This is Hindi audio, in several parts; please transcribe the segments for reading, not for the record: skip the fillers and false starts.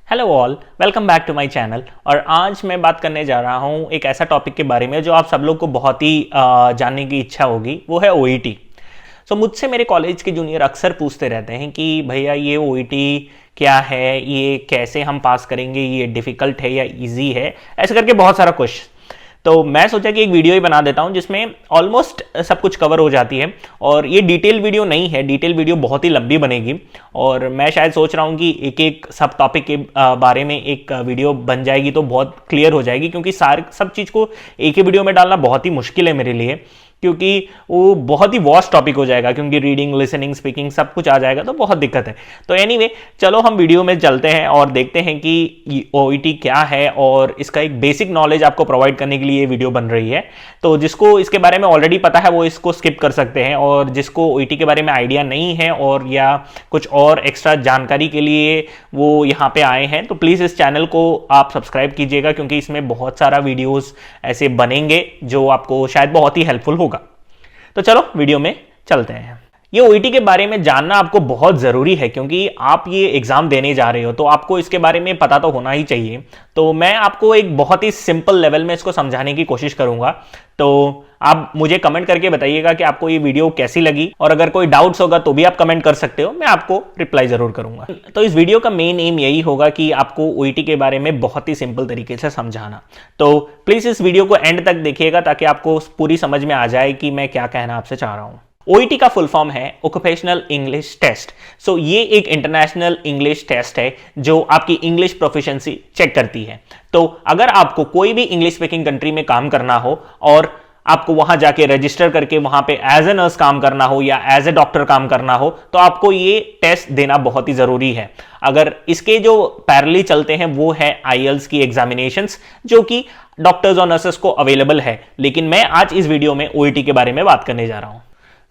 Hello all, welcome back to my channel. और आज मैं बात करने जा रहा हूँ एक ऐसा टॉपिक के बारे में जो आप सब लोग को बहुत ही जानने की इच्छा होगी, वो है ओईटी। सो मुझसे मेरे कॉलेज के जूनियर अक्सर पूछते रहते हैं कि भैया ये ओईटी क्या है, ये कैसे हम पास करेंगे, ये डिफ़िकल्ट है या इजी है, ऐसे करके बहुत सारा क्वेश्चन। तो मैं सोचा कि एक वीडियो ही बना देता हूं जिसमें ऑलमोस्ट सब कुछ कवर हो जाती है। और ये डिटेल वीडियो नहीं है, डिटेल वीडियो बहुत ही लंबी बनेगी और मैं शायद सोच रहा हूं कि एक एक सब टॉपिक के बारे में एक वीडियो बन जाएगी तो बहुत क्लियर हो जाएगी, क्योंकि सब चीज़ को एक ही वीडियो में डालना बहुत ही मुश्किल है मेरे लिए, क्योंकि वो बहुत ही वॉस्ट टॉपिक हो जाएगा, क्योंकि रीडिंग, लिसनिंग, स्पीकिंग सब कुछ आ जाएगा तो बहुत दिक्कत है। तो एनीवे, चलो हम वीडियो में चलते हैं और देखते हैं कि ओईटी क्या है और इसका एक बेसिक नॉलेज आपको प्रोवाइड करने के लिए ये वीडियो बन रही है। तो जिसको इसके बारे में ऑलरेडी पता है वो इसको स्किप कर सकते हैं, और जिसको ओईटी के बारे में आइडिया नहीं है और या कुछ और एक्स्ट्रा जानकारी के लिए वो यहाँ पे आए हैं, तो प्लीज़ इस चैनल को आप सब्सक्राइब कीजिएगा, क्योंकि इसमें बहुत सारा वीडियोज़ ऐसे बनेंगे जो आपको शायद बहुत ही हेल्पफुल होगा। तो चलो वीडियो में चलते हैं। ये ओईटी के बारे में जानना आपको बहुत ज़रूरी है, क्योंकि आप ये एग्ज़ाम देने जा रहे हो तो आपको इसके बारे में पता तो होना ही चाहिए। तो मैं आपको एक बहुत ही सिंपल लेवल में इसको समझाने की कोशिश करूंगा। तो आप मुझे कमेंट करके बताइएगा कि आपको ये वीडियो कैसी लगी, और अगर कोई डाउट्स होगा तो भी आप कमेंट कर सकते हो, मैं आपको रिप्लाई ज़रूर करूंगा। तो इस वीडियो का मेन एम यही होगा कि आपको ओईटी के बारे में बहुत ही सिंपल तरीके से समझाना। तो प्लीज़ इस वीडियो को एंड तक देखिएगा ताकि आपको पूरी समझ में आ जाए कि मैं क्या कहना आपसे चाह रहा हूँ। ओईटी का फुल फॉर्म है ओक्यूपेशनल इंग्लिश टेस्ट। सो ये एक इंटरनेशनल इंग्लिश टेस्ट है जो आपकी इंग्लिश प्रोफिशिएंसी चेक करती है। तो अगर आपको कोई भी इंग्लिश स्पीकिंग कंट्री में काम करना हो और आपको वहां जाके रजिस्टर करके वहां पे एज ए नर्स काम करना हो या एज ए डॉक्टर काम करना हो, तो आपको ये टेस्ट देना बहुत ही जरूरी है। अगर इसके जो पैरेलली चलते हैं वो है आईएलटीएस की एग्जामिनेशंस, जो कि डॉक्टर्स और नर्सेस को अवेलेबल है, लेकिन मैं आज इस वीडियो में ओईटी के बारे में बात करने जा रहा हूं।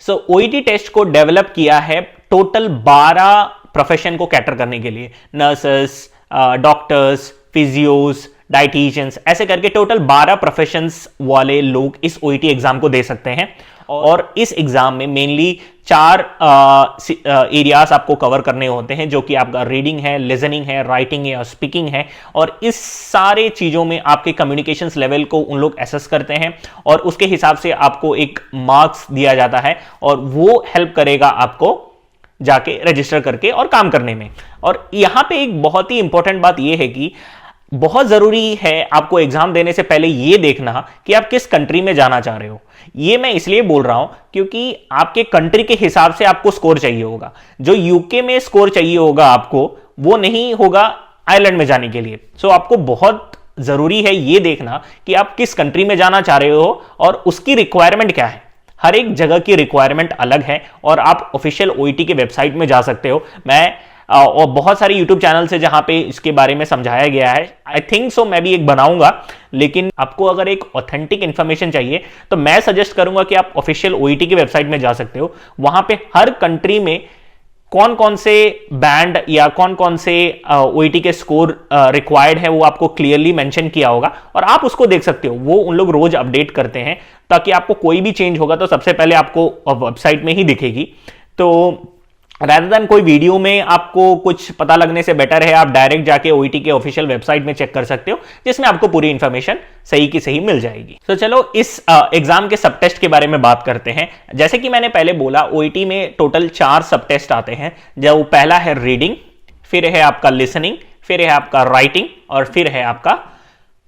सो ओईटी टेस्ट को डेवलप किया है टोटल 12 प्रोफेशन को कैटर करने के लिए। नर्सेस, डॉक्टर्स, फिजियोस, डाइटिशियंस, ऐसे करके टोटल 12 प्रोफेशंस वाले लोग इस ओईटी एग्जाम को दे सकते हैं। और इस एग्जाम में मेनली 4 एरियाज आपको कवर करने होते हैं, जो कि आपका रीडिंग है, लिसनिंग है, राइटिंग है और स्पीकिंग है। और इस सारे चीज़ों में आपके कम्युनिकेशंस लेवल को उन लोग एसेस करते हैं और उसके हिसाब से आपको एक मार्क्स दिया जाता है, और वो हेल्प करेगा आपको जाके रजिस्टर करके और काम करने में। और यहाँ पे एक बहुत ही इंपॉर्टेंट बात यह है कि बहुत जरूरी है आपको एग्जाम देने से पहले यह देखना कि आप किस कंट्री में जाना चाह रहे हो। ये मैं इसलिए बोल रहा हूं क्योंकि आपके कंट्री के हिसाब से आपको स्कोर चाहिए होगा। जो यूके में स्कोर चाहिए होगा आपको, वो नहीं होगा आयरलैंड में जाने के लिए। सो आपको बहुत जरूरी है ये देखना कि आप किस कंट्री में जाना चाह रहे हो और उसकी रिक्वायरमेंट क्या है। हर एक जगह की रिक्वायरमेंट अलग है और आप ऑफिशियल ओईटी के वेबसाइट में जा सकते हो। मैं और बहुत सारे यूट्यूब चैनल से जहां पे इसके बारे में समझाया गया है, आई थिंक सो मैं भी एक बनाऊंगा। लेकिन आपको अगर एक ऑथेंटिक इंफॉर्मेशन चाहिए तो मैं सजेस्ट करूंगा कि आप ऑफिशियल ओईटी की वेबसाइट में जा सकते हो। वहां पे हर कंट्री में कौन कौन से बैंड या कौन कौन से ओईटी के स्कोर रिक्वायर्ड है वो आपको क्लियरली मेंशन किया होगा, और आप उसको देख सकते हो। वो उन लोग रोज अपडेट करते हैं, ताकि आपको कोई भी चेंज होगा तो सबसे पहले आपको वेबसाइट में ही दिखेगी। तो rather than कोई वीडियो में आपको कुछ पता लगने से बेटर है आप डायरेक्ट जाके ओईटी के ऑफिशियल वेबसाइट में चेक कर सकते हो, जिसमें आपको पूरी इंफॉर्मेशन सही की सही मिल जाएगी। तो चलो इस एग्जाम के सब टेस्ट के बारे में बात करते हैं। जैसे कि मैंने पहले बोला, ओईटी में टोटल 4 सब टेस्ट आते हैं। जो पहला है रीडिंग, फिर है आपका लिसनिंग, फिर है आपका राइटिंग और फिर है आपका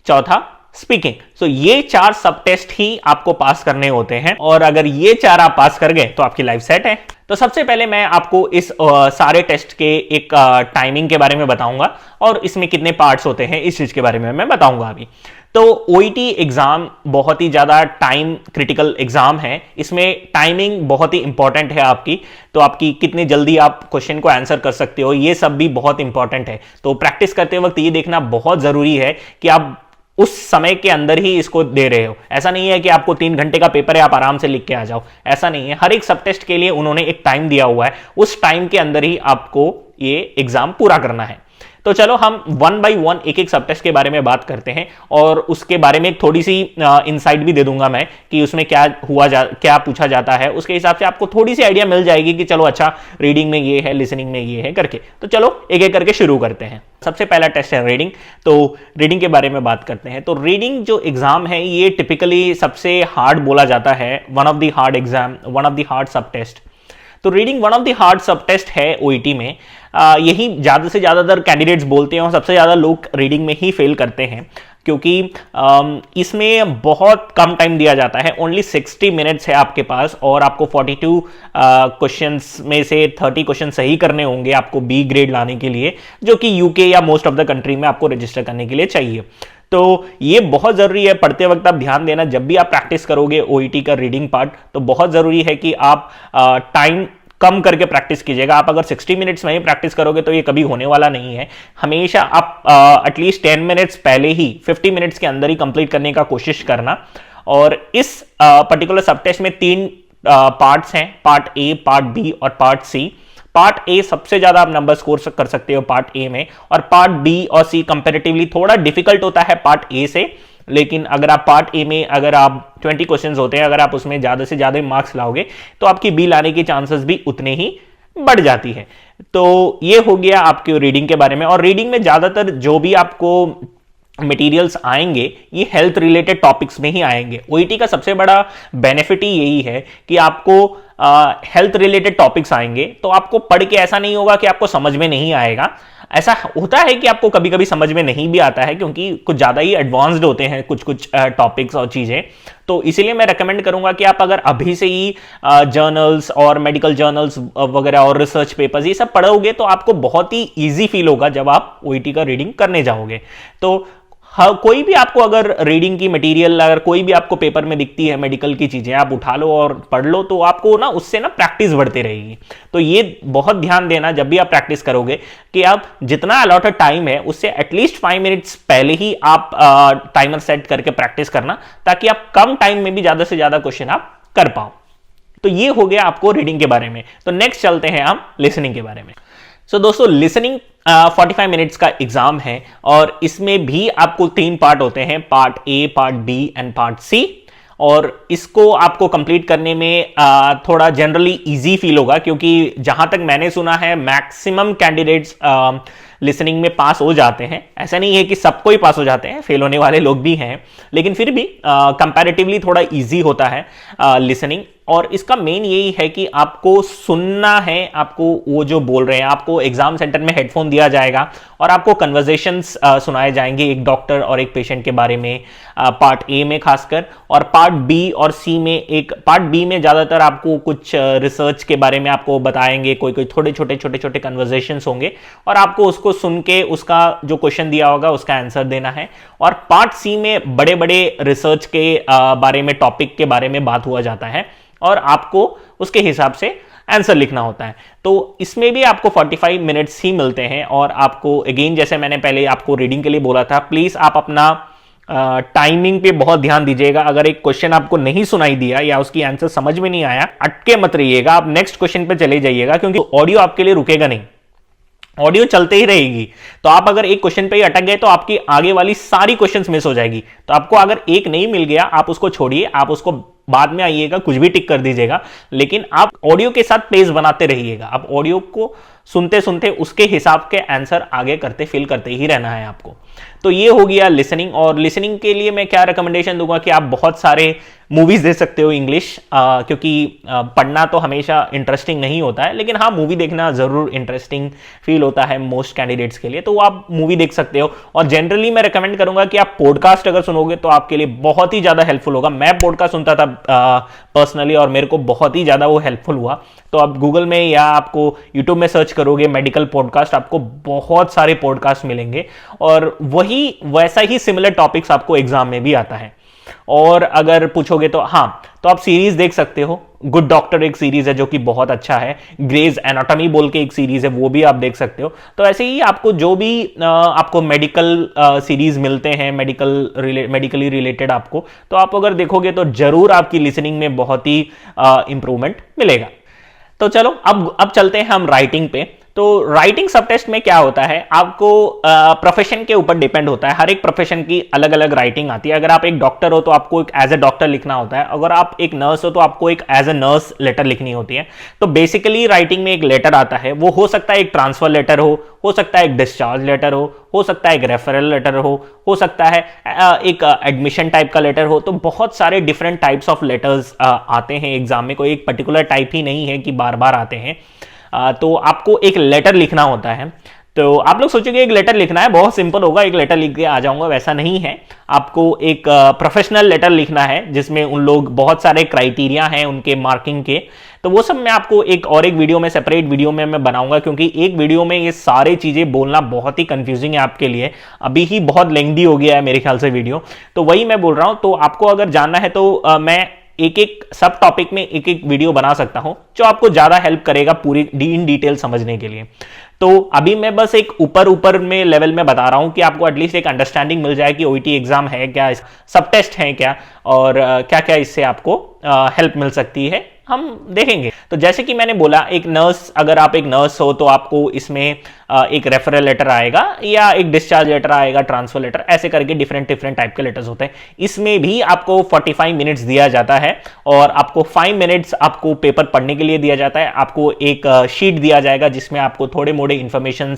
चौथा स्पीकिंग। सो ये 4 सब टेस्ट ही आपको पास करने होते हैं, और अगर ये 4 आप पास कर गए तो आपकी लाइफ सेट है। तो सबसे पहले मैं आपको इस सारे टेस्ट के एक टाइमिंग के बारे में बताऊंगा, और इसमें कितने पार्ट्स होते हैं इस चीज के बारे में मैं बताऊंगा अभी। तो ओईटी एग्जाम बहुत ही ज्यादा टाइम क्रिटिकल एग्जाम है। इसमें टाइमिंग बहुत ही इंपॉर्टेंट है आपकी। तो आपकी कितने जल्दी आप क्वेश्चन को आंसर कर सकते हो, ये सब भी बहुत इंपॉर्टेंट है। तो प्रैक्टिस करते वक्त ये देखना बहुत जरूरी है कि आप उस समय के अंदर ही इसको दे रहे हो। ऐसा नहीं है कि आपको 3 घंटे का पेपर है, आप आराम से लिख के आ जाओ, ऐसा नहीं है। हर एक सब टेस्ट के लिए उन्होंने एक टाइम दिया हुआ है, उस टाइम के अंदर ही आपको ये एग्जाम पूरा करना है। तो चलो हम वन बाय वन एक एक सब टेस्ट के बारे में बात करते हैं और उसके बारे में थोड़ी सी इनसाइट भी दे दूंगा मैं कि उसमें क्या पूछा जाता है। उसके हिसाब से आपको थोड़ी सी आइडिया मिल जाएगी कि चलो अच्छा रीडिंग में ये है, लिसनिंग में ये है करके। तो चलो एक एक करके शुरू करते हैं। सबसे पहला टेस्ट है रीडिंग। तो रीडिंग के बारे में बात करते हैं। तो रीडिंग जो एग्जाम है ये टिपिकली सबसे हार्ड बोला जाता है, one of the hard exam, one of the hard सब टेस्ट। तो reading one of the hard सब टेस्ट है ओईटी में। यही ज़्यादा से ज़्यादातर कैंडिडेट्स बोलते हैं और सबसे ज़्यादा लोग रीडिंग में ही फेल करते हैं, क्योंकि इसमें बहुत कम टाइम दिया जाता है। ओनली 60 मिनट्स है आपके पास और आपको 42 क्वेश्चंस में से 30 क्वेश्चन सही करने होंगे आपको बी ग्रेड लाने के लिए, जो कि यूके या मोस्ट ऑफ द कंट्री में आपको रजिस्टर करने के लिए चाहिए। तो ये बहुत ज़रूरी है। पढ़ते वक्त आप ध्यान देना, जब भी आप प्रैक्टिस करोगे ओईटी का रीडिंग पार्ट, तो बहुत ज़रूरी है कि आप टाइम कम करके प्रैक्टिस कीजिएगा। आप अगर 60 मिनट्स में ही प्रैक्टिस करोगे तो ये कभी होने वाला नहीं है। हमेशा आप एटलीस्ट 10 मिनट्स पहले ही 50 मिनट्स के अंदर ही कंप्लीट करने का कोशिश करना। और इस पर्टिकुलर सब टेस्ट में 3 पार्ट्स हैं, पार्ट ए, पार्ट बी और पार्ट सी। पार्ट ए सबसे ज्यादा आप नंबर स्कोर कर सकते हो पार्ट ए में, और पार्ट बी और सी कंपैरेटिवली थोड़ा डिफिकल्ट होता है पार्ट ए से। लेकिन अगर आप पार्ट ए में अगर आप 20 क्वेश्चंस होते हैं, अगर आप उसमें ज्यादा से ज्यादा मार्क्स लाओगे तो आपकी बी लाने की चांसेस भी उतने ही बढ़ जाती है। तो ये हो गया आपके रीडिंग के बारे में। और रीडिंग में ज्यादातर जो भी आपको मटेरियल्स आएंगे ये हेल्थ रिलेटेड टॉपिक्स में ही आएंगे। ओईटी का सबसे बड़ा बेनिफिट ही यही है कि आपको हेल्थ रिलेटेड टॉपिक्स आएंगे, तो आपको पढ़ के ऐसा नहीं होगा कि आपको समझ में नहीं आएगा। ऐसा होता है कि आपको कभी कभी समझ में नहीं भी आता है, क्योंकि कुछ ज़्यादा ही एडवांस्ड होते हैं कुछ टॉपिक्स और चीज़ें। तो इसीलिए मैं रेकमेंड करूंगा कि आप अगर अभी से ही जर्नल्स और मेडिकल जर्नल्स वगैरह और रिसर्च पेपर्स ये सब पढ़ोगे तो आपको बहुत ही ईजी फील होगा जब आप ओईटी का रीडिंग करने जाओगे। तो हाँ, कोई भी आपको अगर रीडिंग की मटेरियल अगर कोई भी आपको पेपर में दिखती है, मेडिकल की चीजें आप उठा लो और पढ़ लो, तो आपको ना उससे ना प्रैक्टिस बढ़ती रहेगी। तो ये बहुत ध्यान देना जब भी आप प्रैक्टिस करोगे कि आप जितना अलॉटेड टाइम है उससे एटलीस्ट 5 मिनट्स पहले ही आप टाइमर सेट करके प्रैक्टिस करना, ताकि आप कम टाइम में भी ज्यादा से ज्यादा क्वेश्चन आप कर पाओ। तो ये हो गया आपको रीडिंग के बारे में। तो नेक्स्ट चलते हैं हम लिसनिंग के बारे में। सो दोस्तों, लिसनिंग 45 मिनट्स का एग्जाम है और इसमें भी आपको 3 पार्ट होते हैं, part A, part B and part C. और इसको आपको कंप्लीट करने में थोड़ा जनरली इजी फील होगा, क्योंकि जहां तक मैंने सुना है मैक्सिमम कैंडिडेट्स लिसनिंग में पास हो जाते हैं। ऐसा नहीं है कि सबको ही पास हो जाते हैं, फेल होने वाले लोग भी हैं, लेकिन फिर भी कंपैरेटिवली थोड़ा इजी होता है लिसनिंग। और इसका मेन यही है कि आपको सुनना है, आपको वो जो बोल रहे हैं, आपको एग्जाम सेंटर में हेडफोन दिया जाएगा और आपको कन्वर्सेशंस सुनाए जाएंगे एक डॉक्टर और एक पेशेंट के बारे में, पार्ट ए में खासकर। और पार्ट बी और सी में पार्ट बी में ज्यादातर आपको कुछ रिसर्च के बारे में आपको बताएंगे, कोई थोड़े छोटे कन्वर्सेशंस होंगे और आपको उसको सुन के उसका जो क्वेश्चन दिया होगा उसका आंसर देना है। और पार्ट सी में बड़े बड़े रिसर्च के बारे में, टॉपिक के बारे में बात हुआ जाता है और आपको उसके हिसाब से आंसर लिखना होता है। तो इसमें भी आपको 45 मिनट्स ही मिलते हैं। और आपको अगेन, जैसे मैंने पहले आपको रीडिंग के लिए बोला था, प्लीज आप अपना टाइमिंग पे बहुत ध्यान दीजिएगा। अगर एक क्वेश्चन आपको नहीं सुनाई दिया या उसकी आंसर समझ में नहीं आया, अटके मत रहिएगा, आप नेक्स्ट क्वेश्चन पे चले जाइएगा, क्योंकि ऑडियो आपके लिए रुकेगा नहीं, ऑडियो चलते ही रहेगी। तो आप अगर एक क्वेश्चन पे ही अटक गए तो आपकी आगे वाली सारी क्वेश्चंस मिस हो जाएगी। तो आपको अगर एक नहीं मिल गया, आप उसको छोड़िए, आप उसको बाद में आइएगा, कुछ भी टिक कर दीजिएगा, लेकिन आप ऑडियो के साथ पेज बनाते रहिएगा। आप ऑडियो को सुनते सुनते उसके हिसाब के आंसर आगे करते फिल करते ही रहना है आपको। तो ये हो गया लिसनिंग। और लिसनिंग के लिए मैं क्या रिकमेंडेशन दूंगा कि आप बहुत सारे मूवीज देख सकते हो इंग्लिश, क्योंकि पढ़ना तो हमेशा इंटरेस्टिंग नहीं होता है, लेकिन हाँ, मूवी देखना जरूर इंटरेस्टिंग फील होता है मोस्ट कैंडिडेट्स के लिए। तो आप मूवी देख सकते हो। और जनरली मैं रिकमेंड करूंगा कि आप पॉडकास्ट अगर सुनोगे तो आपके लिए बहुत ही ज्यादा हेल्पफुल होगा। मैं पॉडकास्ट सुनता था पर्सनली और मेरे को बहुत ही ज्यादा वो हेल्पफुल हुआ। तो आप गूगल में या आपको यूट्यूब में सर्च करोगे मेडिकल पॉडकास्ट, आपको बहुत सारे पॉडकास्ट मिलेंगे और वही वैसा ही सिमिलर टॉपिक्स आपको एग्जाम में भी आता है। और अगर पूछोगे तो हाँ, तो आप सीरीज देख सकते हो। गुड डॉक्टर एक सीरीज है जो कि बहुत अच्छा है। ग्रेज एनाटॉमी बोल के एक सीरीज है, वो भी आप देख सकते हो। तो ऐसे ही आपको जो भी आपको मेडिकल सीरीज मिलते हैं, मेडिकली रिलेटेड आपको, तो आप अगर देखोगे तो जरूर आपकी लिसनिंग में बहुत ही इंप्रूवमेंट मिलेगा। तो चलो अब चलते हैं हम राइटिंग पे। तो राइटिंग सब टेस्ट में क्या होता है, आपको प्रोफेशन के ऊपर डिपेंड होता है। हर एक प्रोफेशन की अलग अलग राइटिंग आती है। अगर आप एक डॉक्टर हो तो आपको एक एज ए डॉक्टर लिखना होता है, अगर आप एक नर्स हो तो आपको एक एज ए नर्स लेटर लिखनी होती है। तो बेसिकली राइटिंग में एक लेटर आता है, वो हो सकता है एक ट्रांसफर लेटर हो सकता है एक डिस्चार्ज लेटर हो सकता है एक रेफरल लेटर हो सकता है एक एडमिशन टाइप का लेटर हो। तो बहुत सारे डिफरेंट टाइप्स ऑफ लेटर्स आते हैं एग्जाम में, कोई एक पर्टिकुलर टाइप ही नहीं है कि बार बार आते हैं। तो आपको एक लेटर लिखना होता है। तो आप लोग सोचोगे एक लेटर लिखना है, बहुत सिंपल होगा, एक लेटर लिख के आ जाऊंगा, वैसा नहीं है। आपको एक प्रोफेशनल लेटर लिखना है जिसमें उन लोग बहुत सारे क्राइटेरिया हैं उनके मार्किंग के। तो वो सब मैं आपको एक वीडियो में, सेपरेट वीडियो में मैं बनाऊंगा, क्योंकि एक वीडियो में ये सारी चीजें बोलना बहुत ही कंफ्यूजिंग है आपके लिए। अभी ही बहुत लेंथी हो गया है मेरे ख्याल से वीडियो, तो वही मैं बोल रहा हूं। तो आपको अगर जानना है तो मैं एक एक सब टॉपिक में एक एक वीडियो बना सकता हूं जो आपको ज्यादा हेल्प करेगा पूरी इन डिटेल समझने के लिए। तो अभी मैं बस एक ऊपर में लेवल में बता रहा हूं कि आपको एटलीस्ट एक अंडरस्टैंडिंग मिल जाए कि ओईटी एग्जाम है क्या, सब टेस्ट है क्या, और क्या क्या इससे आपको हेल्प मिल सकती है, हम देखेंगे। तो जैसे कि मैंने बोला, एक नर्स, अगर आप एक नर्स हो तो आपको इसमें एक रेफरल लेटर आएगा या एक डिस्चार्ज लेटर आएगा, ट्रांसफर लेटर, ऐसे करके डिफरेंट टाइप के लेटर्स होते हैं। इसमें भी आपको 45 मिनट्स दिया जाता है और आपको 5 मिनट्स आपको पेपर पढ़ने के लिए दिया जाता है। आपको एक शीट दिया जाएगा जिसमें आपको थोड़े मोड़े इंफॉर्मेशन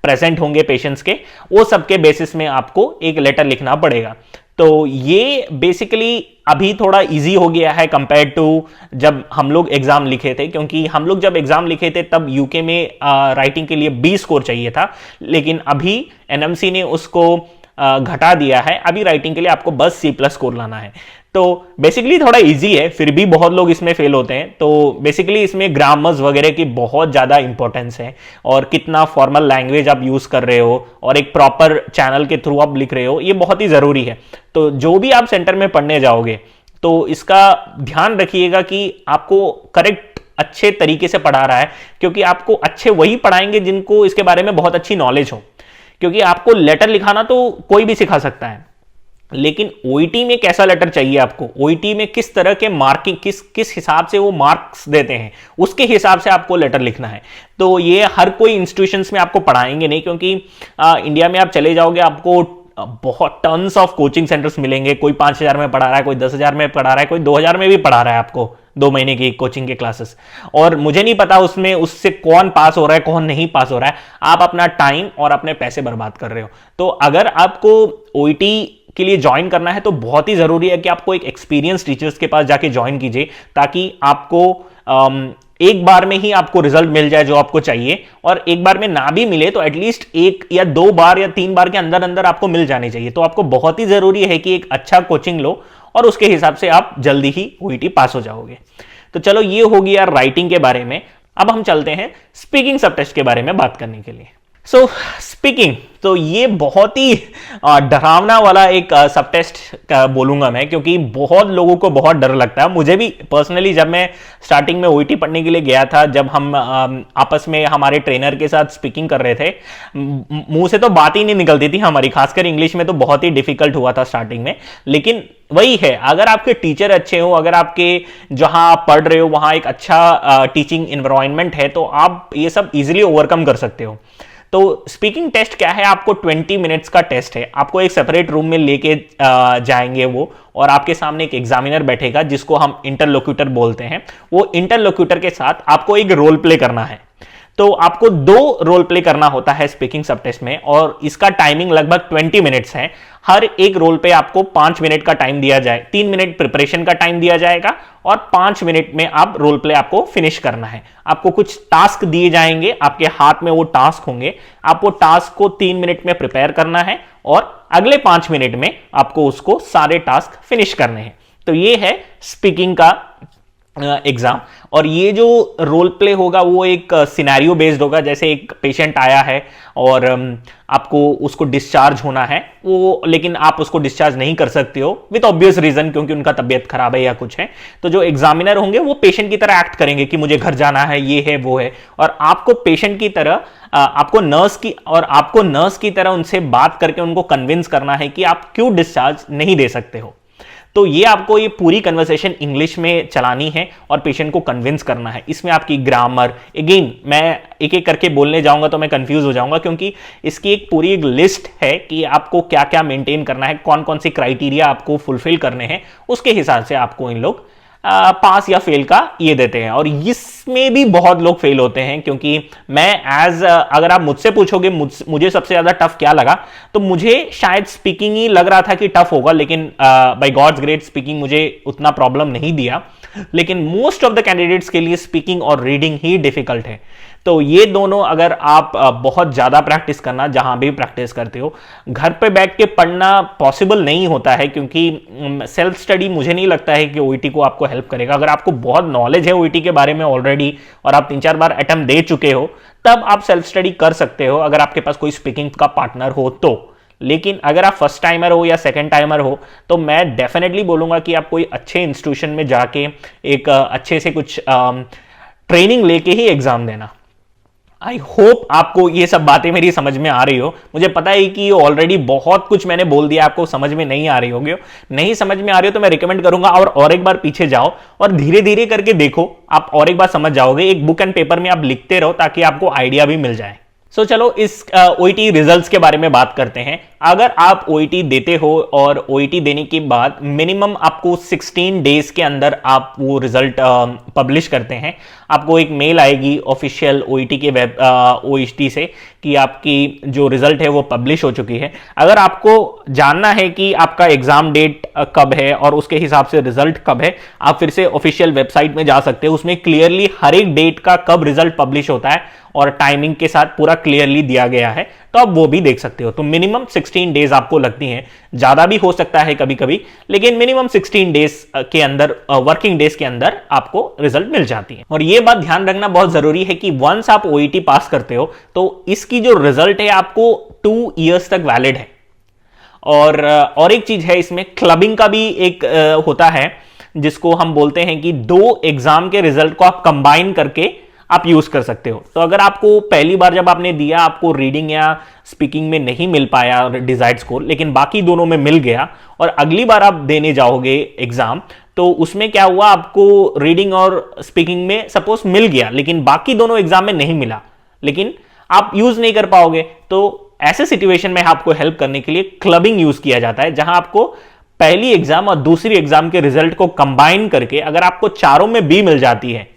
प्रेजेंट होंगे पेशेंट्स के, वो सबके बेसिस में आपको एक लेटर लिखना पड़ेगा। तो ये बेसिकली अभी थोड़ा इजी हो गया है कंपेयर टू जब हम लोग एग्जाम लिखे थे, क्योंकि हम लोग जब एग्जाम लिखे थे तब यूके में राइटिंग के लिए 20 स्कोर चाहिए था, लेकिन अभी एनएमसी ने उसको घटा दिया है। अभी राइटिंग के लिए आपको बस C+ स्कोर लाना है। तो बेसिकली थोड़ा इजी है, फिर भी बहुत लोग इसमें फेल होते हैं। तो बेसिकली इसमें ग्रामर्स वगैरह की बहुत ज़्यादा इंपॉर्टेंस है, और कितना फॉर्मल लैंग्वेज आप यूज़ कर रहे हो और एक प्रॉपर चैनल के थ्रू आप लिख रहे हो, ये बहुत ही ज़रूरी है। तो जो भी आप सेंटर में पढ़ने जाओगे तो इसका ध्यान रखिएगा कि आपको करेक्ट अच्छे तरीके से पढ़ा रहा है, क्योंकि आपको अच्छे वही पढ़ाएंगे जिनको इसके बारे में बहुत अच्छी नॉलेज हो। क्योंकि आपको लेटर लिखाना तो कोई भी सिखा सकता है, लेकिन ओईटी में कैसा लेटर चाहिए आपको, ओईटी में किस तरह के मार्किंग, किस हिसाब से वो मार्क्स देते हैं, उसके हिसाब से आपको लेटर लिखना है। तो ये हर कोई इंस्टीट्यूशंस में आपको पढ़ाएंगे नहीं, क्योंकि इंडिया में आप चले जाओगे आपको बहुत टन्स ऑफ कोचिंग सेंटर्स मिलेंगे। कोई 5,000 में पढ़ा रहा है, कोई 10,000 में पढ़ा रहा है, कोई 2,000 में भी पढ़ा रहा है आपको 2 महीने की कोचिंग के क्लासेस, और मुझे नहीं पता उसमें उससे कौन पास हो रहा है कौन नहीं पास हो रहा है। आप अपना टाइम और अपने पैसे बर्बाद कर रहे हो। तो अगर आपको ओईटी के लिए ज्वाइन करना है तो बहुत ही जरूरी है कि आपको एक एक्सपीरियंस टीचर्स के पास जाके ज्वाइन कीजिए, ताकि आपको एक बार में ही आपको रिजल्ट मिल जाए जो आपको चाहिए, और एक बार में ना भी मिले तो एटलीस्ट 1 या 2 बार या 3 बार के अंदर अंदर आपको मिल जाने चाहिए। तो आपको बहुत ही जरूरी है कि एक अच्छा कोचिंग लो, और उसके हिसाब से आप जल्दी ही ओईटी पास हो जाओगे। तो चलो, ये हो गया राइटिंग के बारे में। अब हम चलते हैं स्पीकिंग सब टेस्ट के बारे में बात करने के लिए। सो स्पीकिंग, तो ये बहुत ही डरावना वाला एक सब टेस्ट का बोलूंगा मैं, क्योंकि बहुत लोगों को बहुत डर लगता है। मुझे भी पर्सनली, जब मैं स्टार्टिंग में ओईटी पढ़ने के लिए गया था, जब हम आपस में हमारे ट्रेनर के साथ स्पीकिंग कर रहे थे, मुंह से तो बात ही नहीं निकलती थी हमारी, खासकर इंग्लिश में तो बहुत ही डिफिकल्ट हुआ था स्टार्टिंग में। लेकिन वही है, अगर आपके टीचर अच्छे हो, अगर आपके जहां आप पढ़ रहे हो वहां एक अच्छा टीचिंग एनवायरनमेंट है, तो आप ये सब इजीली ओवरकम कर सकते हो। तो स्पीकिंग टेस्ट क्या है, आपको 20 मिनट्स का टेस्ट है। आपको एक सेपरेट रूम में लेके जाएंगे वो, और आपके सामने एक एग्जामिनर बैठेगा जिसको हम इंटरलोक्यूटर बोलते हैं। वो इंटरलोक्यूटर के साथ आपको एक रोल प्ले करना है। तो आपको 2 रोल प्ले करना होता है स्पीकिंग सब टेस्ट में, और इसका टाइमिंग लगभग 20 मिनट्स है। हर एक रोल पे आपको 5 मिनट का टाइम दिया जाए, 3 मिनट प्रिपरेशन का टाइम दिया जाएगा, और 5 मिनट में आप रोल प्ले आपको फिनिश करना है। आपको कुछ टास्क दिए जाएंगे, आपके हाथ में वो टास्क होंगे, आप वो टास्क को 3 मिनट में प्रिपेयर करना है, और अगले 5 मिनट में आपको उसको सारे टास्क फिनिश करने हैं। तो ये है स्पीकिंग का एग्जाम। और ये जो रोल प्ले होगा वो एक सिनेरियो बेस्ड होगा। जैसे एक पेशेंट आया है और आपको उसको डिस्चार्ज होना है, वो, लेकिन आप उसको डिस्चार्ज नहीं कर सकते हो विद ऑब्वियस रीजन, क्योंकि उनका तबीयत खराब है या कुछ है। तो जो एग्जामिनर होंगे वो पेशेंट की तरह एक्ट करेंगे कि मुझे घर जाना है, ये है वो है, और आपको पेशेंट की तरह आपको नर्स की तरह उनसे बात करके उनको कन्विंस करना है कि आप क्यों डिस्चार्ज नहीं दे सकते हो। तो ये आपको ये पूरी कन्वर्सेशन इंग्लिश में चलानी है और पेशेंट को कन्विंस करना है। इसमें आपकी ग्रामर, अगेन मैं एक एक करके बोलने जाऊंगा तो मैं कंफ्यूज हो जाऊंगा, क्योंकि इसकी एक पूरी एक लिस्ट है कि आपको क्या क्या मेंटेन करना है, कौन कौन सी क्राइटेरिया आपको फुलफिल करने हैं, उसके हिसाब से आपको इन लोग पास या फेल का ये देते हैं। और इसमें भी बहुत लोग फेल होते हैं, क्योंकि मैं अगर आप मुझसे पूछोगे मुझे सबसे ज्यादा टफ क्या लगा, तो मुझे शायद स्पीकिंग ही लग रहा था कि टफ होगा, लेकिन बाय गॉड्स ग्रेस स्पीकिंग मुझे उतना प्रॉब्लम नहीं दिया। लेकिन मोस्ट ऑफ द कैंडिडेट्स के लिए स्पीकिंग और रीडिंग ही डिफिकल्ट है। तो ये दोनों अगर आप बहुत ज़्यादा प्रैक्टिस करना, जहां भी प्रैक्टिस करते हो, घर पे बैठ के पढ़ना पॉसिबल नहीं होता है, क्योंकि सेल्फ स्टडी मुझे नहीं लगता है कि ओईटी को आपको हेल्प करेगा। अगर आपको बहुत नॉलेज है ओईटी के बारे में ऑलरेडी और आप 3-4 बार अटेम्प्ट दे चुके हो, तब आप सेल्फ स्टडी कर सकते हो, अगर आपके पास कोई स्पीकिंग का पार्टनर हो तो। लेकिन अगर आप फर्स्ट टाइमर हो या सेकंड टाइमर हो, तो मैं डेफिनेटली बोलूंगा कि आप कोई अच्छे इंस्टीट्यूशन में जाके एक अच्छे से कुछ ट्रेनिंग लेके ही एग्जाम देना। आई होप आपको ये सब बातें मेरी समझ में आ रही हो। मुझे पता है कि ऑलरेडी बहुत कुछ मैंने बोल दिया, आपको समझ में नहीं आ रही होगी। नहीं समझ में आ रही हो तो मैं रिकमेंड करूंगा और एक बार पीछे जाओ और धीरे धीरे करके देखो, आप और एक बार समझ जाओगे। एक बुक एंड पेपर में आप लिखते रहो ताकि आपको आइडिया भी मिल जाए। चलो इस ओईटी रिजल्ट्स के बारे में बात करते हैं। अगर आप ओईटी देते हो और ओईटी देने के बाद मिनिमम आपको 16 डेज के अंदर आप वो रिजल्ट पब्लिश करते हैं, आपको एक मेल आएगी ऑफिशियल ओईटी के वेब ओईटी से कि आपकी जो रिजल्ट है वो पब्लिश हो चुकी है। अगर आपको जानना है कि आपका एग्जाम डेट कब है और उसके हिसाब से रिजल्ट कब है, आप फिर से ऑफिशियल वेबसाइट में जा सकते हो। उसमें क्लियरली हर एक डेट का कब रिजल्ट पब्लिश होता है और टाइमिंग के साथ पूरा क्लियरली दिया गया है, तो आप वो भी देख सकते हो। तो मिनिमम 16 डेज आपको लगती हैं, ज्यादा भी हो सकता है कभी कभी, लेकिन मिनिमम 16 डेज के अंदर, वर्किंग डेज के अंदर आपको रिजल्ट मिल जाती है। और ये बात ध्यान रखना बहुत जरूरी है कि वंस आप ओईटी पास करते हो तो इसकी जो रिजल्ट है आपको 2 ईयर्स तक वैलिड है। और एक चीज है, इसमें क्लबिंग का भी एक होता है, जिसको हम बोलते हैं कि 2 एग्जाम के रिजल्ट को आप कंबाइन करके आप यूज कर सकते हो। तो अगर आपको पहली बार जब आपने दिया, आपको रीडिंग या स्पीकिंग में नहीं मिल पाया डिजायर्ड स्कोर, लेकिन बाकी दोनों में मिल गया, और अगली बार आप देने जाओगे एग्जाम, तो उसमें क्या हुआ, आपको रीडिंग और स्पीकिंग में सपोज मिल गया लेकिन बाकी दोनों एग्जाम में नहीं मिला, लेकिन आप यूज नहीं कर पाओगे। तो ऐसे सिचुएशन में आपको हेल्प करने के लिए क्लबिंग यूज किया जाता है, जहां आपको पहली एग्जाम और दूसरी एग्जाम के रिजल्ट को कंबाइन करके अगर आपको चारों में बी मिल जाती है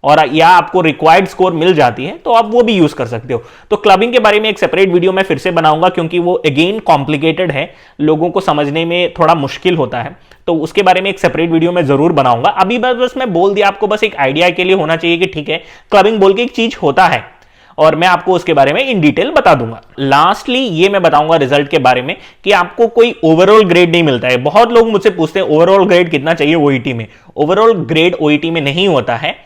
और या आपको रिक्वायर्ड स्कोर मिल जाती है, तो आप वो भी यूज कर सकते हो। तो क्लबिंग के बारे में एक सेपरेट वीडियो मैं फिर से बनाऊंगा, क्योंकि वो अगेन कॉम्प्लिकेटेड है, लोगों को समझने में थोड़ा मुश्किल होता है, तो उसके बारे में एक सेपरेट वीडियो मैं जरूर बनाऊंगा। अभी बस मैं बोल दिया, आपको बस एक आइडिया के लिए होना चाहिए कि ठीक है क्लबिंग बोल के एक चीज होता है, और मैं आपको उसके बारे में इन डिटेल बता दूंगा। लास्टली ये मैं बताऊंगा रिजल्ट के बारे में कि आपको कोई ओवरऑल ग्रेड नहीं मिलता है। बहुत लोग मुझसे पूछते हैं ओवरऑल ग्रेड कितना चाहिए ओईटी में। ओवरऑल ग्रेड ओईटी में नहीं होता है,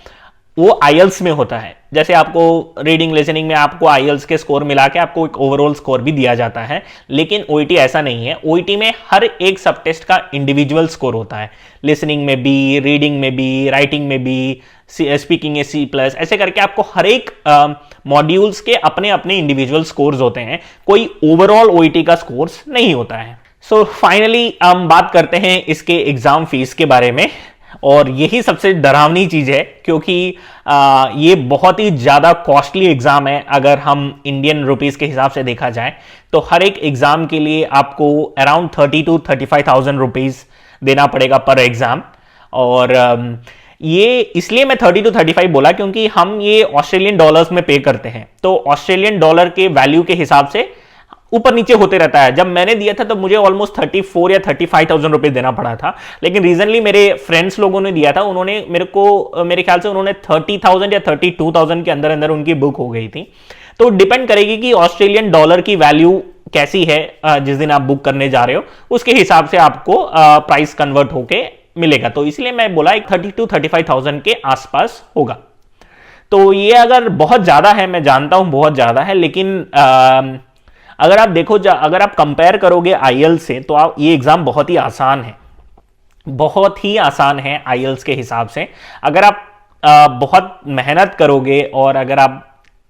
वो आईएल्स में होता है। जैसे आपको रीडिंग लिसनिंग में आपको आईएल्स के स्कोर मिला के आपको एक ओवरऑल स्कोर भी दिया जाता है, लेकिन ओईटी ऐसा नहीं है। ओईटी में हर एक सब टेस्ट का इंडिविजुअल स्कोर होता है, लिसनिंग में बी, रीडिंग में बी, राइटिंग में बी, स्पीकिंग में C+, ऐसे करके आपको हर एक मॉड्यूल्स के अपने अपने इंडिविजुअल स्कोर्स होते हैं, कोई ओवरऑल ओईटी का स्कोर्स नहीं होता है। सो फाइनली हम बात करते हैं इसके एग्जाम फीस के बारे में, और यही सबसे डरावनी चीज है, क्योंकि ये बहुत ही ज्यादा कॉस्टली एग्जाम है। अगर हम इंडियन रुपीस के हिसाब से देखा जाए तो हर एक एग्जाम के लिए आपको अराउंड 30 to 35,000 रुपीज देना पड़ेगा पर एग्जाम। और ये इसलिए मैं 30 to 35 बोला क्योंकि हम ये ऑस्ट्रेलियन डॉलर्स में पे करते हैं, तो ऑस्ट्रेलियन डॉलर के वैल्यू के हिसाब से ऊपर नीचे होते रहता है। जब मैंने दिया था तो मुझे ऑलमोस्ट 34 या 35,000 रुपए देना पड़ा था, लेकिन रिसेंटली मेरे फ्रेंड्स लोगों ने दिया था, उन्होंने मेरे ख्याल से उन्होंने 30,000 या 32,000 के अंदर अंदर उनकी बुक हो गई थी। तो डिपेंड करेगी कि ऑस्ट्रेलियन डॉलर की वैल्यू कैसी है जिस दिन आप बुक करने जा रहे हो, उसके हिसाब से आपको प्राइस कन्वर्ट होके मिलेगा। तो इसलिए मैं बोला 30 to 35,000 के आसपास होगा। तो ये अगर बहुत ज्यादा है, मैं जानता हूं बहुत ज्यादा है, लेकिन अगर आप देखो, अगर आप कंपेयर करोगे आईएल्स से, तो ये एग्जाम बहुत ही आसान है, बहुत ही आसान है आईएल्स के हिसाब से। अगर आप बहुत मेहनत करोगे और अगर आप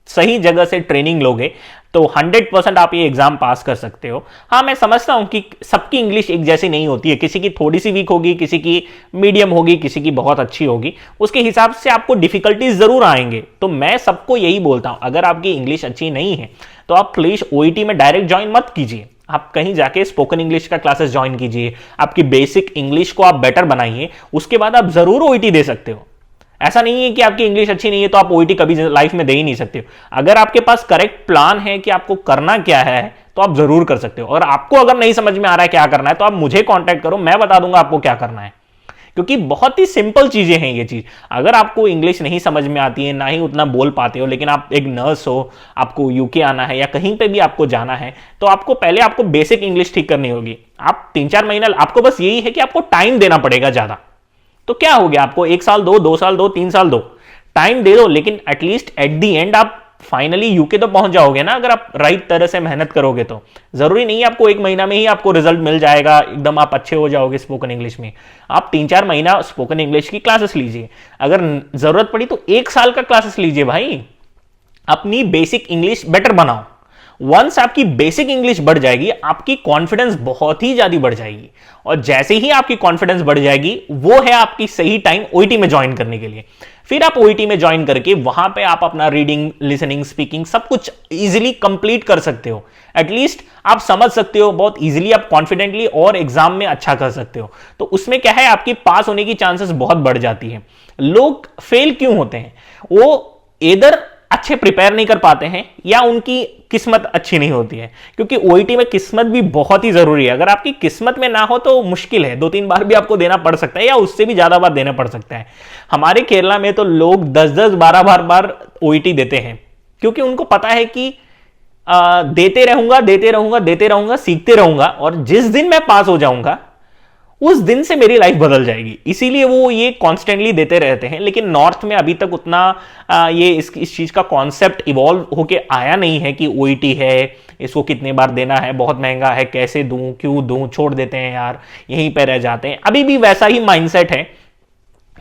सही जगह से ट्रेनिंग लोगे तो 100% आप ये एग्जाम पास कर सकते हो। हाँ, मैं समझता हूं कि सबकी इंग्लिश एक जैसी नहीं होती है, किसी की थोड़ी सी वीक होगी, किसी की मीडियम होगी, किसी की बहुत अच्छी होगी, उसके हिसाब से आपको डिफिकल्टीज जरूर आएंगे। तो मैं सबको यही बोलता हूं, अगर आपकी इंग्लिश अच्छी नहीं है तो आप प्लीज ओईटी में डायरेक्ट ज्वाइन मत कीजिए, आप कहीं जाके स्पोकन इंग्लिश का क्लासेस ज्वाइन कीजिए, आपकी बेसिक इंग्लिश को आप बेटर बनाइए, उसके बाद आप जरूर ओईटी दे सकते हो। ऐसा नहीं है कि आपकी इंग्लिश अच्छी नहीं है तो आप ओईटी कभी लाइफ में दे ही नहीं सकते हो। अगर आपके पास करेक्ट प्लान है कि आपको करना क्या है तो आप जरूर कर सकते हो। और आपको अगर नहीं समझ में आ रहा है क्या करना है तो आप मुझे कांटेक्ट करो, मैं बता दूंगा आपको क्या करना है, क्योंकि बहुत ही सिंपल चीजें हैं ये चीज। अगर आपको इंग्लिश नहीं समझ में आती है, ना ही उतना बोल पाते हो, लेकिन आप एक नर्स हो, आपको यूके आना है या कहीं पे भी आपको जाना है, तो आपको पहले आपको बेसिक इंग्लिश ठीक करनी होगी। आप 3-4 महीना, आपको बस यही है कि आपको टाइम देना पड़ेगा ज्यादा। तो क्या हो गया, आपको 1 साल दो, 2 साल दो, 3 साल दो, टाइम दे दो, लेकिन एटलीस्ट एट दी एंड आप फाइनली यूके तो पहुंच जाओगे ना, अगर आप राइट तरह से मेहनत करोगे तो। जरूरी नहीं है आपको 1 महीना में ही आपको रिजल्ट मिल जाएगा, एकदम आप अच्छे हो जाओगे स्पोकन इंग्लिश में। आप 3-4 महीना स्पोकन इंग्लिश की क्लासेस लीजिए, अगर जरूरत पड़ी तो 1 साल का क्लासेस लीजिए भाई, अपनी बेसिक इंग्लिश बेटर बनाओ। वंस आपकी बेसिक इंग्लिश बढ़ जाएगी, आपकी कॉन्फिडेंस बहुत ही ज्यादा बढ़ जाएगी, और जैसे ही आपकी कॉन्फिडेंस बढ़ जाएगी, वो है आपकी सही टाइम ओईटी में ज्वाइन करने के लिए। फिर आप ओईटी में ज्वाइन करके वहां पे आप अपना रीडिंग, लिसनिंग, स्पीकिंग सब कुछ इजीली कंप्लीट कर सकते हो। एटलीस्ट आप समझ सकते हो बहुत इजीली, आप कॉन्फिडेंटली और एग्जाम में अच्छा कर सकते हो। तो उसमें क्या है, आपकी पास होने की चांसेस बहुत बढ़ जाती है। लोग फेल क्यों होते हैं, वो इधर अच्छे प्रिपेयर नहीं कर पाते हैं या उनकी किस्मत अच्छी नहीं होती है, क्योंकि ओईटी में किस्मत भी बहुत ही जरूरी है। अगर आपकी किस्मत में ना हो तो मुश्किल है, 2-3 बार भी आपको देना पड़ सकता है या उससे भी ज्यादा बार देना पड़ सकता है। हमारे केरला में तो लोग 10-10, 12 बार ओईटी देते हैं, क्योंकि उनको पता है कि देते रहूंगा, देते रहूंगा, देते रहूंगा, सीखते रहूंगा, और जिस दिन मैं पास हो जाऊंगा उस दिन से मेरी लाइफ बदल जाएगी, इसीलिए वो ये कॉन्स्टेंटली देते रहते हैं। लेकिन नॉर्थ में अभी तक उतना ये इस चीज का कॉन्सेप्ट इवॉल्व होके आया नहीं है कि ओईटी है, इसको कितने बार देना है, बहुत महंगा है, कैसे दूं, क्यों दूं, छोड़ देते हैं यार, यहीं पे रह जाते हैं। अभी भी वैसा ही माइंडसेट है,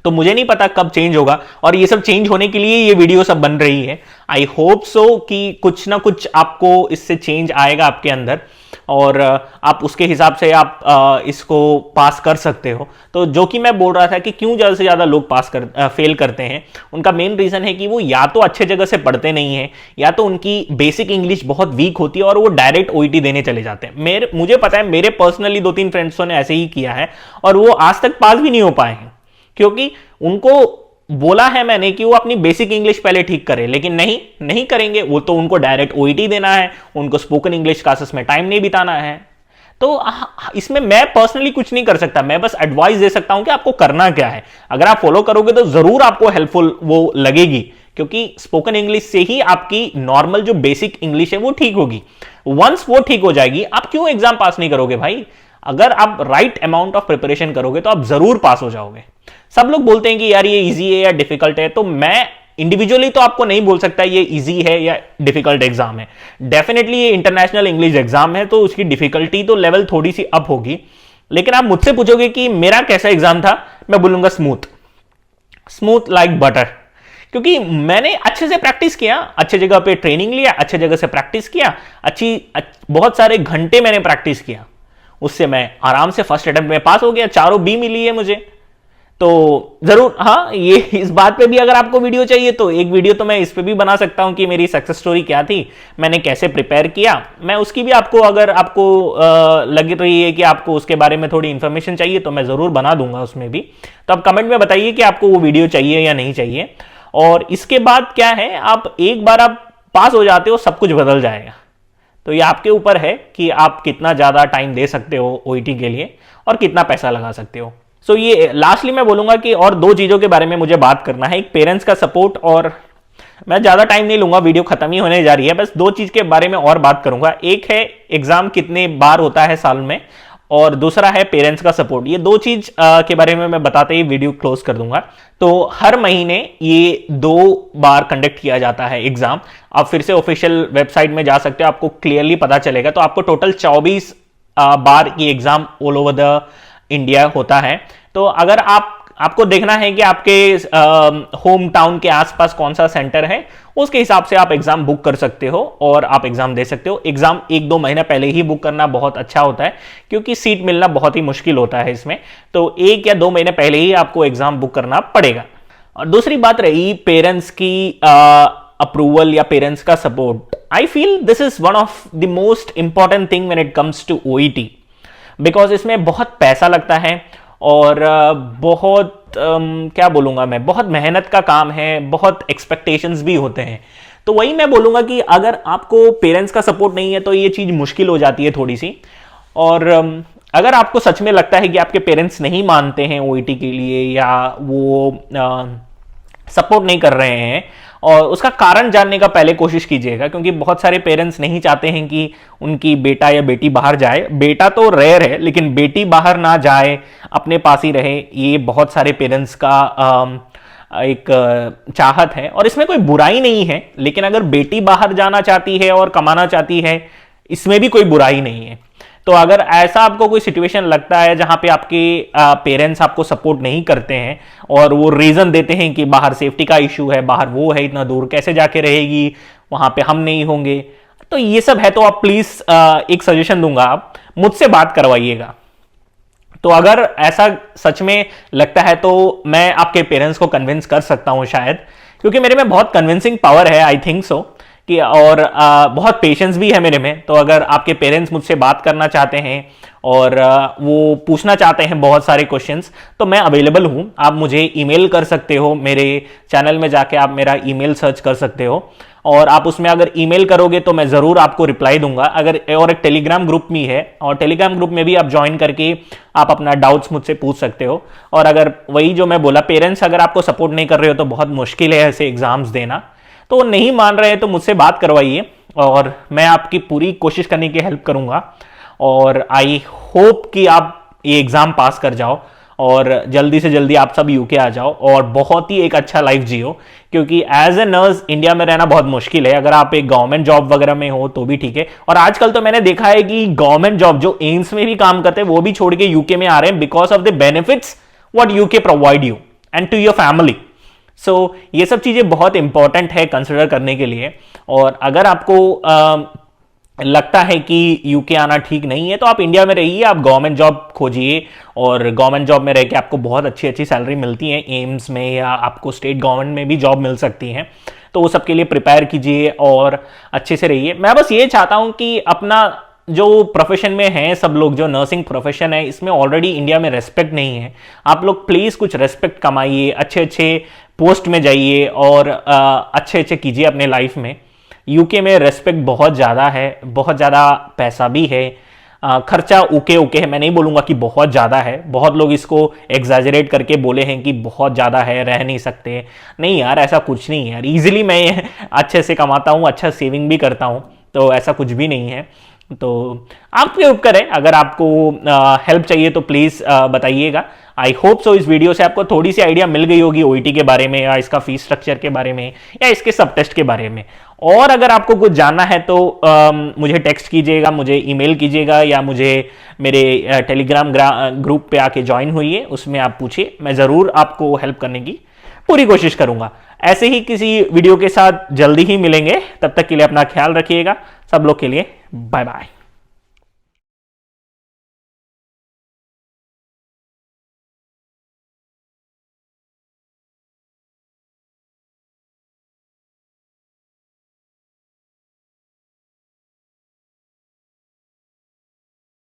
तो मुझे नहीं पता कब चेंज होगा, और ये सब चेंज होने के लिए ये वीडियो सब बन रही है। आई होप सो कि कुछ ना कुछ आपको इससे चेंज आएगा आपके अंदर, और आप उसके हिसाब से आप इसको पास कर सकते हो। तो जो कि मैं बोल रहा था कि क्यों ज़्यादा से ज़्यादा लोग फेल करते हैं, उनका मेन रीज़न है कि वो या तो अच्छे जगह से पढ़ते नहीं है, या तो उनकी बेसिक इंग्लिश बहुत वीक होती है और वो डायरेक्ट ओईटी देने चले जाते हैं। मुझे पता है, मेरे पर्सनली 2-3 फ्रेंड्सों ने ऐसे ही किया है और वो आज तक पास भी नहीं हो पाए हैं, क्योंकि उनको बोला है मैंने कि वो अपनी बेसिक इंग्लिश पहले ठीक करें, लेकिन नहीं करेंगे वो, तो उनको डायरेक्ट ओईटी देना है, उनको स्पोकन इंग्लिश क्लासेस में टाइम नहीं बिताना है। तो इसमें मैं पर्सनली कुछ नहीं कर सकता, मैं बस एडवाइस दे सकता हूं कि आपको करना क्या है। अगर आप फॉलो करोगे तो जरूर आपको हेल्पफुल वो लगेगी, क्योंकि स्पोकन इंग्लिश से ही आपकी नॉर्मल जो बेसिक इंग्लिश है वो ठीक होगी। वंस वो ठीक हो जाएगी, आप क्यों एग्जाम पास नहीं करोगे भाई? अगर आप राइट अमाउंट ऑफ प्रिपरेशन करोगे तो आप जरूर पास हो जाओगे। सब लोग बोलते हैं कि यार ये इजी है या डिफिकल्ट है, तो मैं इंडिविजुअली तो आपको नहीं बोल सकता ये इजी है या डिफिकल्ट एग्जाम है। डेफिनेटली ये इंटरनेशनल इंग्लिश एग्जाम है, तो उसकी डिफिकल्टी तो लेवल थोड़ी सी अप होगी। लेकिन आप मुझसे पूछोगे कि मेरा कैसा एग्जाम था, मैं बोलूंगा स्मूथ लाइक बटर, क्योंकि मैंने अच्छे से प्रैक्टिस किया, अच्छे जगह पे ट्रेनिंग लिया, अच्छे जगह से प्रैक्टिस किया, बहुत सारे घंटे मैंने प्रैक्टिस किया, उससे मैं आराम से फर्स्ट अटेम्प्ट में पास हो गया, 4 बी मिली है मुझे। तो जरूर, हाँ, ये इस बात पे भी अगर आपको वीडियो चाहिए तो एक वीडियो तो मैं इस पे भी बना सकता हूं कि मेरी सक्सेस स्टोरी क्या थी, मैंने कैसे प्रिपेयर किया। मैं उसकी भी आपको, अगर आपको लग रही है कि आपको उसके बारे में थोड़ी इंफॉर्मेशन चाहिए तो मैं जरूर बना दूंगा उसमें भी। तो आप कमेंट में बताइए कि आपको वो वीडियो चाहिए या नहीं चाहिए। और इसके बाद क्या है, आप एक बार आप पास हो जाते हो सब कुछ बदल जाएगा। तो ये आपके ऊपर है कि आप कितना ज्यादा टाइम दे सकते हो ओईटी के लिए और कितना पैसा लगा सकते हो। सो ये लास्टली मैं बोलूंगा कि और 2 चीजों के बारे में मुझे बात करना है, एक पेरेंट्स का सपोर्ट, और मैं ज्यादा टाइम नहीं लूंगा, वीडियो खत्म ही होने जा रही है, बस 2 चीज के बारे में और बात करूंगा। एक है एग्जाम कितने बार होता है साल में, और दूसरा है पेरेंट्स का सपोर्ट। ये 2 चीज के बारे में मैं बताते ही वीडियो क्लोज कर दूंगा। तो हर महीने ये 2 बार कंडक्ट किया जाता है एग्जाम। आप फिर से ऑफिशियल वेबसाइट में जा सकते हो, आपको क्लियरली पता चलेगा। तो आपको टोटल 24 बार ये exam all over the India होता है। तो अगर आप आपको देखना है कि आपके होम टाउन के आसपास कौन सा सेंटर है, उसके हिसाब से आप एग्जाम बुक कर सकते हो और आप एग्जाम दे सकते हो। एग्जाम 1-2 महीना पहले ही बुक करना बहुत अच्छा होता है, क्योंकि सीट मिलना बहुत ही मुश्किल होता है इसमें। तो 1 या 2 महीने पहले ही आपको एग्जाम बुक करना पड़ेगा। और दूसरी बात रही पेरेंट्स की अप्रूवल या पेरेंट्स का support. I feel this is one of the most important thing when it comes to OET, because इसमें बहुत पैसा लगता है और बहुत क्या बोलूंगा मैं, बहुत मेहनत का काम है, बहुत एक्सपेक्टेशंस भी होते हैं। तो वही मैं बोलूंगा कि अगर आपको पेरेंट्स का सपोर्ट नहीं है तो ये चीज मुश्किल हो जाती है थोड़ी सी। और अगर आपको सच में लगता है कि आपके पेरेंट्स नहीं मानते हैं ओईटी के लिए या वो सपोर्ट नहीं कर रहे हैं, और उसका कारण जानने का पहले कोशिश कीजिएगा, क्योंकि बहुत सारे पेरेंट्स नहीं चाहते हैं कि उनकी बेटा या बेटी बाहर जाए। बेटा तो रेयर है, लेकिन बेटी बाहर ना जाए, अपने पास ही रहे, ये बहुत सारे पेरेंट्स का एक चाहत है। और इसमें कोई बुराई नहीं है, लेकिन अगर बेटी बाहर जाना चाहती है और कमाना चाहती है, इसमें भी कोई बुराई नहीं है। तो अगर ऐसा आपको कोई सिचुएशन लगता है जहां पे आपके पेरेंट्स आपको सपोर्ट नहीं करते हैं और वो रीजन देते हैं कि बाहर सेफ्टी का इशू है, बाहर वो है, इतना दूर कैसे जाके रहेगी, वहां पे हम नहीं होंगे, तो ये सब है, तो आप प्लीज एक सजेशन दूंगा, आप मुझसे बात करवाइएगा। तो अगर ऐसा सच में लगता है तो मैं आपके पेरेंट्स को कन्विंस कर सकता हूं शायद, क्योंकि मेरे में बहुत कन्विंसिंग पावर है, आई थिंक सो, कि और बहुत पेशेंस भी है मेरे में। तो अगर आपके पेरेंट्स मुझसे बात करना चाहते हैं और वो पूछना चाहते हैं बहुत सारे क्वेश्चंस, तो मैं अवेलेबल हूं। आप मुझे ईमेल कर सकते हो, मेरे चैनल में जाके आप मेरा ईमेल सर्च कर सकते हो और आप उसमें अगर ईमेल करोगे तो मैं ज़रूर आपको रिप्लाई दूंगा। अगर और एक टेलीग्राम ग्रुप भी है, और टेलीग्राम ग्रुप में भी आप ज्वाइन करके आप अपना डाउट्स मुझसे पूछ सकते हो। और अगर वही जो मैं बोला, पेरेंट्स अगर आपको सपोर्ट नहीं कर रहे हो तो बहुत मुश्किल है ऐसे एग्जाम्स देना, तो वो नहीं मान रहे हैं तो मुझसे बात करवाइए और मैं आपकी पूरी कोशिश करने की हेल्प करूंगा। और आई होप कि आप ये एग्जाम पास कर जाओ और जल्दी से जल्दी आप सब यूके आ जाओ और बहुत ही एक अच्छा लाइफ जियो, क्योंकि एज ए नर्स इंडिया में रहना बहुत मुश्किल है। अगर आप एक गवर्नमेंट जॉब वगैरह में हो तो भी ठीक है, और आजकल तो मैंने देखा है कि गवर्नमेंट जॉब जो एम्स में भी काम करते हैं वो भी छोड़ के यूके में आ रहे हैं, because of the benefits what UK provide you and to your family. So ये सब चीजें बहुत इंपॉर्टेंट है कंसिडर करने के लिए। और अगर आपको लगता है कि यूके आना ठीक नहीं है तो आप इंडिया में रहिए, आप गवर्नमेंट जॉब खोजिए, और गवर्नमेंट जॉब में रह के आपको बहुत अच्छी अच्छी सैलरी मिलती है एम्स में, या आपको स्टेट गवर्नमेंट में भी जॉब मिल सकती है। तो वो सबके लिए प्रिपेयर कीजिए और अच्छे से रहिए। मैं बस ये चाहता हूं कि अपना जो प्रोफेशन में है सब लोग, जो नर्सिंग प्रोफेशन है, इसमें ऑलरेडी इंडिया में रेस्पेक्ट नहीं है। आप लोग प्लीज कुछ रेस्पेक्ट कमाइए, अच्छे अच्छे पोस्ट में जाइए और अच्छे अच्छे कीजिए अपने लाइफ में। यूके में रेस्पेक्ट बहुत ज़्यादा है, बहुत ज़्यादा पैसा भी है, खर्चा ओके ओके है, मैं नहीं बोलूँगा कि बहुत ज़्यादा है। बहुत लोग इसको एग्जैजरेट करके बोले हैं कि बहुत ज़्यादा है, रह नहीं सकते। नहीं यार, ऐसा कुछ नहीं है यार, ईजिली मैं अच्छे से कमाता हूँ, अच्छा सेविंग भी करता हूँ, तो ऐसा कुछ भी नहीं है। तो आपके ऊपर है, अगर आपको हेल्प चाहिए तो प्लीज़ बताइएगा। आई होप सो इस वीडियो से आपको थोड़ी सी आइडिया मिल गई होगी ओईटी के बारे में, या इसका फीस स्ट्रक्चर के बारे में, या इसके सब टेस्ट के बारे में। और अगर आपको कुछ जानना है तो मुझे टेक्स्ट कीजिएगा, मुझे ईमेल कीजिएगा, या मुझे मेरे टेलीग्राम ग्रुप पे आके ज्वाइन होइए, उसमें आप पूछिए, मैं ज़रूर आपको हेल्प करने की पूरी कोशिश करूंगा। ऐसे ही किसी वीडियो के साथ जल्दी ही मिलेंगे, तब तक के लिए अपना ख्याल रखिएगा। सब लोग के लिए बाय बाय।